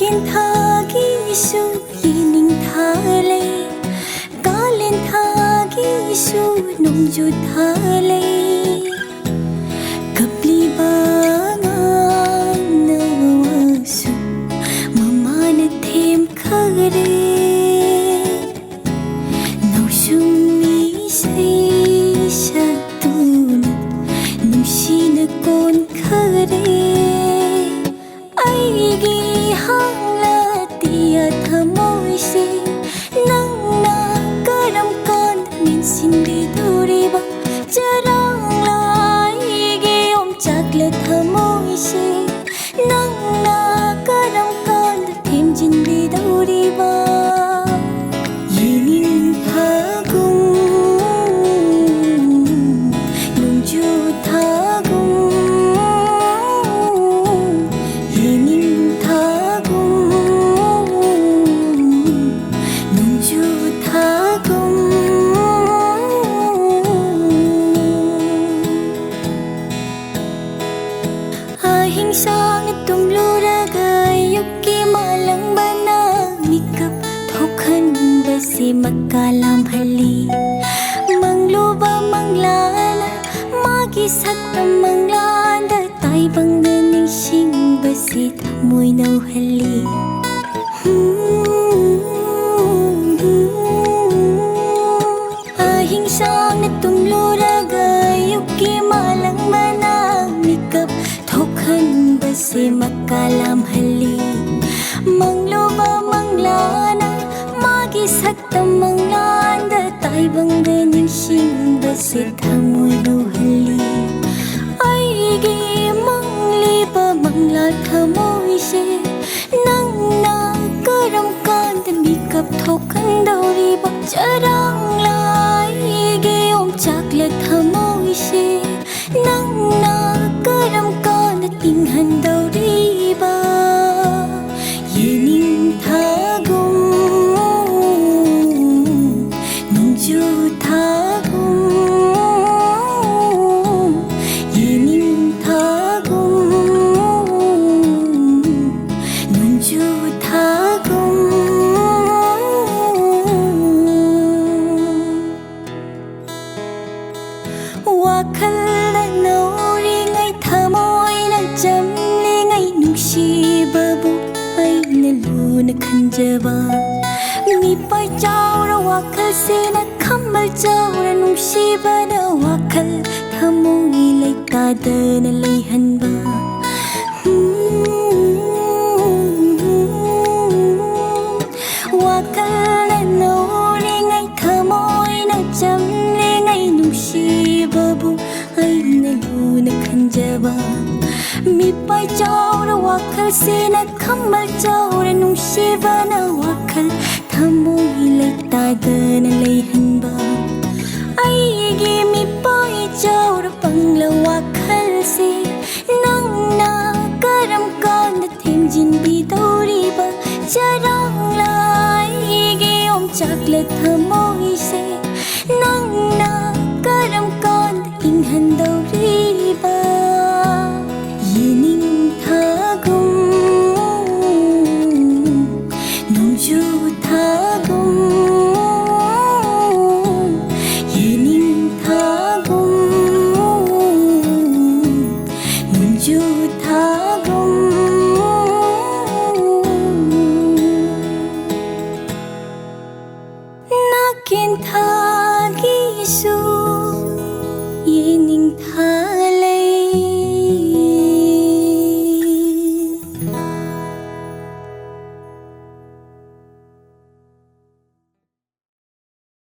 ꯊꯥꯒꯤꯁꯨ ꯌꯦꯡꯅꯤꯡꯊꯥꯂꯦ ꯀꯥꯂꯦꯟ ꯊꯥꯒꯤꯁꯨ ꯅꯣꯡꯖꯨ ꯊꯥꯂꯦ ꯀꯞꯂꯤꯕ ꯑꯉꯥꯡꯅ ꯋꯥꯁꯨ ꯃꯃꯥꯅ ꯊꯦꯝꯈꯔꯦ ꯅꯥꯎꯁꯨꯝ ꯏꯁꯩ ꯁꯛꯇꯨꯅ ꯅꯨꯡꯁꯤꯅ ꯀꯣꯟꯈꯔꯦ ꯑꯩꯒꯤ ꯍꯥꯡꯂꯇꯤꯌꯥ ꯊꯃꯣꯏꯁꯦ ꯅꯪꯅ ꯀꯔꯝ ꯀꯥꯟꯗ ꯃꯦꯟꯁꯤꯟꯕꯤꯗꯧꯔꯤꯕ ꯆꯔꯥꯡꯂ ꯑꯩꯒꯤ ꯌꯣꯝꯆꯥꯛꯂ ꯊꯃꯣꯏꯁꯦ ꯅꯪꯅ ꯀꯔꯝ ꯀꯥꯟꯗ ꯊꯦꯝꯖꯤꯟꯕꯤꯗꯧꯔꯤꯕ 예닝타궁 농주타궁 예닝타궁 농주타궁 아행상에 tumluraga yuki malangbana mikap thokanbase makalam hali mangluba manglana magi sakta manglanda taibanga ningsingbase thamoy nauhali ahingsana tumluraga yuki malangbana mikap thokanbase makalam hali mangloba manglana magi sakta manglanda taibanga ningsingbase thamoy nauhali aigi mangliba mangla thamoyse nangna karam kanda mikap thokandauriba charangla aigi yomchakla thamoyse nangna karam kanda tinghandauriba 예닝타궁 농주타궁 예닝타궁 농주타궁 와칼라 노링ay thamoyna jamlingay nungsibabu aina luna khanjaba mipay chawra wakal sena khamal chawra nungsibana wakal thamoy laitadana laihanba wakal noringay thamoyna jamlingay nungsibabu aina luna khanjaba mipay chawra wakal sena khamal chawra nungsibana wakal thamoy laitadana laihanba aigi mipay chawra pangla wakal se